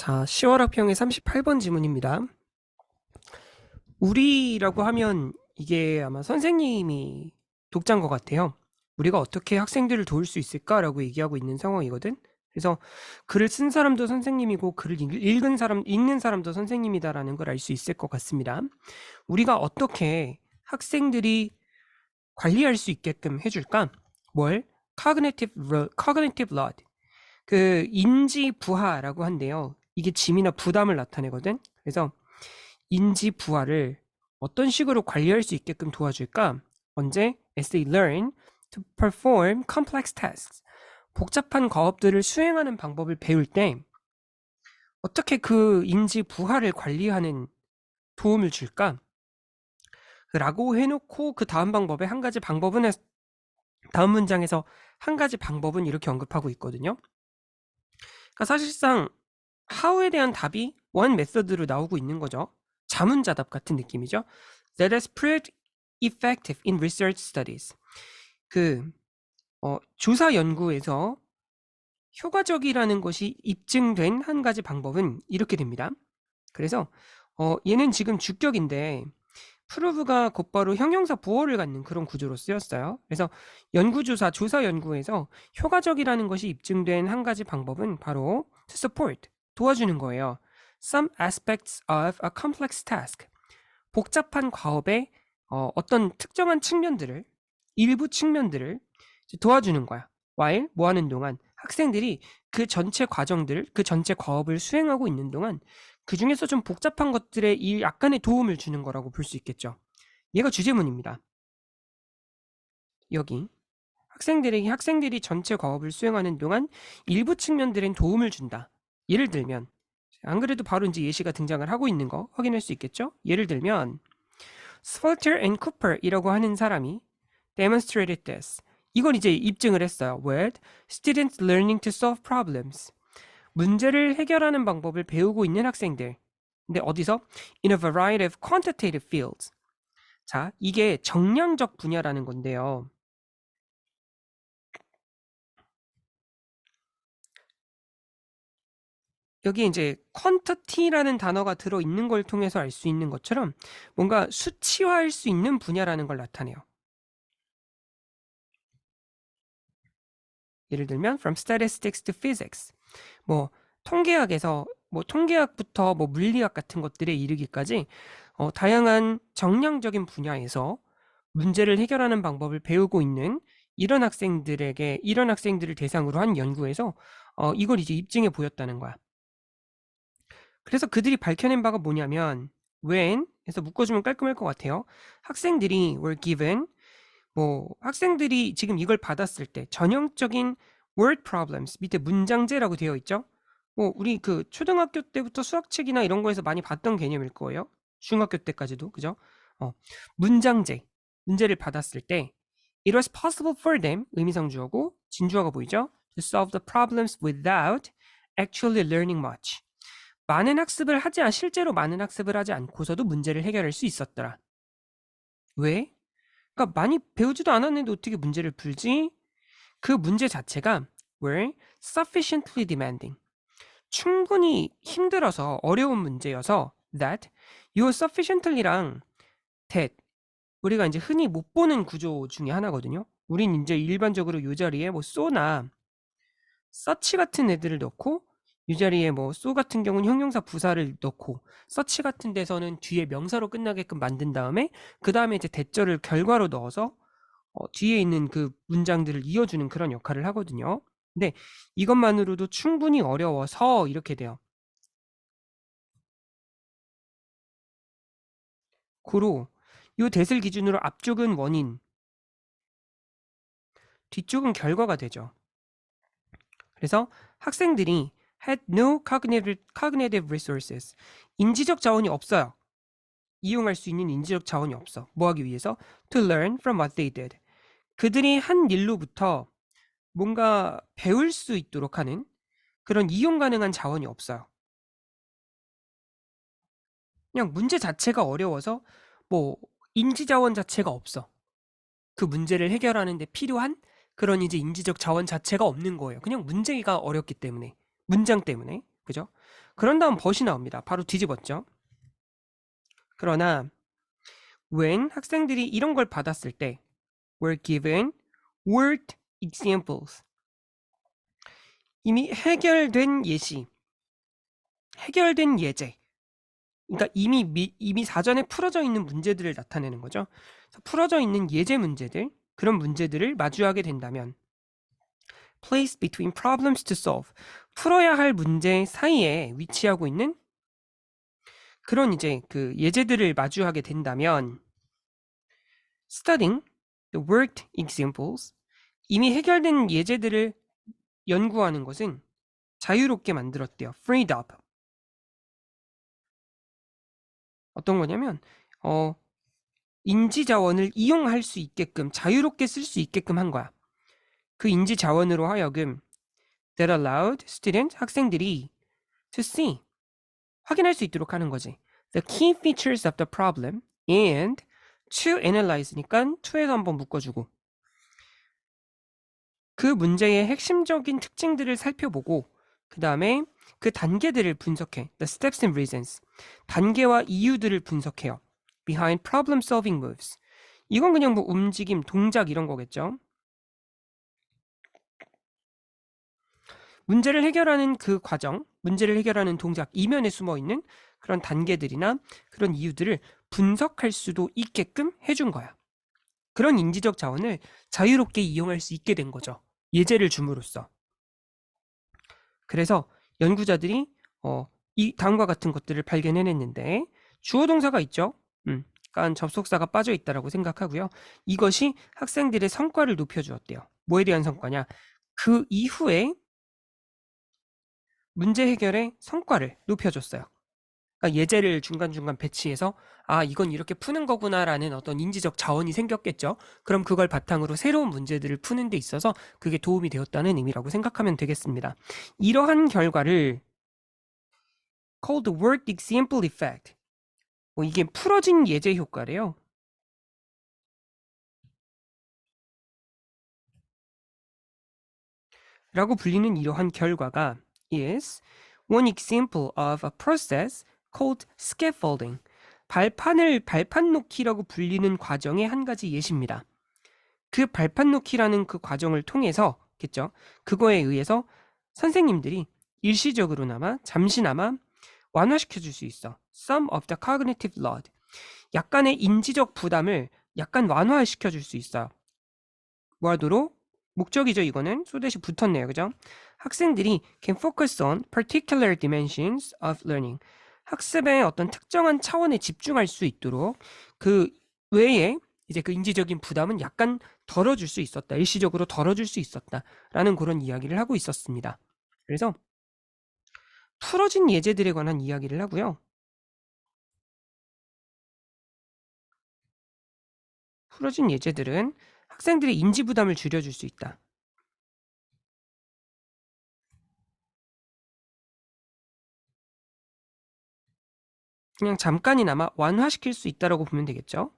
자, 10월 학평의 38번 지문입니다. 우리라고 하면 이게 아마 선생님이 독자인 것 같아요. 우리가 어떻게 학생들을 도울 수 있을까라고 얘기하고 있는 상황이거든. 그래서 글을 쓴 사람도 선생님이고 글을 읽는 사람도 선생님이다라는 걸 알 수 있을 것 같습니다. 우리가 어떻게 학생들이 관리할 수 있게끔 해줄까? 뭘? cognitive load. 그 인지 부하라고 한대요. 이게 짐이나 부담을 나타내거든. 그래서 인지 부하를 어떤 식으로 관리할 수 있게끔 도와줄까? 언제? As they learn to perform complex tasks. 복잡한 과업들을 수행하는 방법을 배울 때 어떻게 그 인지 부하를 관리하는 도움을 줄까? 라고 해놓고 그 다음 방법에 한 가지 방법은 다음 문장에서 한 가지 방법은 이렇게 언급하고 있거든요. 그러니까 사실상 how에 대한 답이 one method로 나오고 있는 거죠. 자문자답 같은 느낌이죠. That has proved effective in research studies. 조사 연구에서 효과적이라는 것이 입증된 한 가지 방법은 이렇게 됩니다. 그래서 얘는 지금 주격인데 prove가 곧바로 형용사 보어를 갖는 그런 구조로 쓰였어요. 그래서 조사 연구에서 효과적이라는 것이 입증된 한 가지 방법은 바로 to support, 도와주는 거예요. Some aspects of a complex task. 복잡한 과업의 어떤 특정한 측면들을, 일부 측면들을 도와주는 거야. while 뭐 하는 동안 학생들이 그 전체 과정들, 그 전체 과업을 수행하고 있는 동안 그 중에서 좀 복잡한 것들에 약간의 도움을 주는 거라고 볼 수 있겠죠. 얘가 주제문입니다. 여기 학생들이 전체 과업을 수행하는 동안 일부 측면들엔 도움을 준다. 예를 들면 안 그래도 바로 이제 예시가 등장을 하고 있는 거 확인할 수 있겠죠? 예를 들면 Salter and Cooper이라고 하는 사람이 demonstrated this. 이걸 이제 입증을 했어요. With students learning to solve problems. 문제를 해결하는 방법을 배우고 있는 학생들. 근데 어디서? In a variety of quantitative fields. 자, 이게 정량적 분야라는 건데요. 여기 이제 quantity라는 단어가 들어있는 걸 통해서 알 수 있는 것처럼 뭔가 수치화할 수 있는 분야라는 걸 나타내요. 예를 들면 from statistics to physics. 통계학에서 통계학부터 물리학 같은 것들에 이르기까지 다양한 정량적인 분야에서 문제를 해결하는 방법을 배우고 있는 이런 학생들을 대상으로 한 연구에서 이걸 이제 입증해 보였다는 거야. 그래서 그들이 밝혀낸 바가 뭐냐면 when 해서 묶어주면 깔끔할 것 같아요. 학생들이 were given 학생들이 지금 이걸 받았을 때 전형적인 word problems 밑에 문장제라고 되어 있죠. 우리 그 초등학교 때부터 수학책이나 이런 거에서 많이 봤던 개념일 거예요. 중학교 때까지도 그죠? 문제를 받았을 때 it was possible for them 의미상주어고 진주어가 보이죠? to solve the problems without actually learning much. 실제로 많은 학습을 하지 않고서도 문제를 해결할 수 있었더라. 왜? 그러니까 많이 배우지도 않았는데 어떻게 문제를 풀지? 그 문제 자체가 were sufficiently demanding. 충분히 힘들어서 어려운 문제여서 that 요 sufficiently랑 that 우리가 이제 흔히 못 보는 구조 중에 하나거든요. 우린 이제 일반적으로 요 자리에 so나 such 같은 애들을 넣고 이 자리에 so 같은 경우는 형용사 부사를 넣고 such 같은 데서는 뒤에 명사로 끝나게끔 만든 다음에 그 다음에 이제 대절을 결과로 넣어서 뒤에 있는 그 문장들을 이어주는 그런 역할을 하거든요. 근데 이것만으로도 충분히 어려워서 이렇게 돼요. 고로 이 대을 기준으로 앞쪽은 원인, 뒤쪽은 결과가 되죠. 그래서 학생들이 had no cognitive resources. 인지적 자원이 없어요. 이용할 수 있는 인지적 자원이 없어. 뭐 하기 위해서? To learn from what they did. 그들이 한 일로부터 뭔가 배울 수 있도록 하는 그런 이용 가능한 자원이 없어요. 그냥 문제 자체가 어려워서 인지 자원 자체가 없어. 그 문제를 해결하는 데 필요한 그런 이제 인지적 자원 자체가 없는 거예요. 그냥 문제가 어렵기 때문에. 문장 때문에. 그죠? 그런 다음 but이 나옵니다. 바로 뒤집었죠. 그러나 when 학생들이 이런 걸 받았을 때 were given worked examples, 이미 해결된 예시, 해결된 예제, 그러니까 이미 사전에 풀어져 있는 문제들을 나타내는 거죠. 그래서 풀어져 있는 예제 문제들, 그런 문제들을 마주하게 된다면 placed between problems to solve, 풀어야 할 문제 사이에 위치하고 있는 그런 이제 그 예제들을 마주하게 된다면 studying the worked examples, 이미 해결된 예제들을 연구하는 것은 자유롭게 만들었대요. freed up. 어떤 거냐면 인지 자원을 이용할 수 있게끔 자유롭게 쓸 수 있게끔 한 거야. 그 인지 자원으로 하여금 that allowed student, 학생들이 to see, 확인할 수 있도록 하는 거지. the key features of the problem and to analyze니까 to에서 한번 묶어주고 그 문제의 핵심적인 특징들을 살펴보고 그 다음에 그 단계들을 분석해. The steps and reasons. 단계와 이유들을 분석해요. Behind problem solving moves. 이건 그냥 뭐 움직임, 동작 이런 거겠죠. 문제를 해결하는 그 과정, 문제를 해결하는 동작 이면에 숨어 있는 그런 단계들이나 그런 이유들을 분석할 수도 있게끔 해준 거야. 그런 인지적 자원을 자유롭게 이용할 수 있게 된 거죠. 예제를 줌으로써. 그래서 연구자들이 이 다음과 같은 것들을 발견해냈는데 주어 동사가 있죠. 그러니까 접속사가 빠져 있다라고 생각하고요. 이것이 학생들의 성과를 높여주었대요. 뭐에 대한 성과냐? 그 이후에 문제 해결의 성과를 높여줬어요. 그러니까 예제를 중간중간 배치해서 이건 이렇게 푸는 거구나라는 어떤 인지적 자원이 생겼겠죠. 그럼 그걸 바탕으로 새로운 문제들을 푸는 데 있어서 그게 도움이 되었다는 의미라고 생각하면 되겠습니다. 이러한 결과를 called the worked example effect. 이게 풀어진 예제 효과래요. 라고 불리는 이러한 결과가 is one example of a process called scaffolding. 발판 놓기라고 불리는 과정의 한 가지 예시입니다. 그 발판 놓기라는 그 과정을 통해서겠죠. 그거에 의해서 선생님들이 일시적으로나마 잠시나마 완화시켜 줄 수 있어. Some of the cognitive load. 약간의 인지적 부담을 약간 완화시켜 줄 수 있어요. 뭐하도록? 목적이죠. 이거는 소댓이 붙었네요. 그죠? 학생들이 can focus on particular dimensions of learning. 학습의 어떤 특정한 차원에 집중할 수 있도록 그 외에 이제 그 인지적인 부담은 약간 덜어줄 수 있었다. 일시적으로 덜어줄 수 있었다라는 그런 이야기를 하고 있었습니다. 그래서 풀어진 예제들에 관한 이야기를 하고요. 풀어진 예제들은 학생들의 인지 부담을 줄여줄 수 있다. 그냥 잠깐이나마 완화시킬 수 있다라고 보면 되겠죠.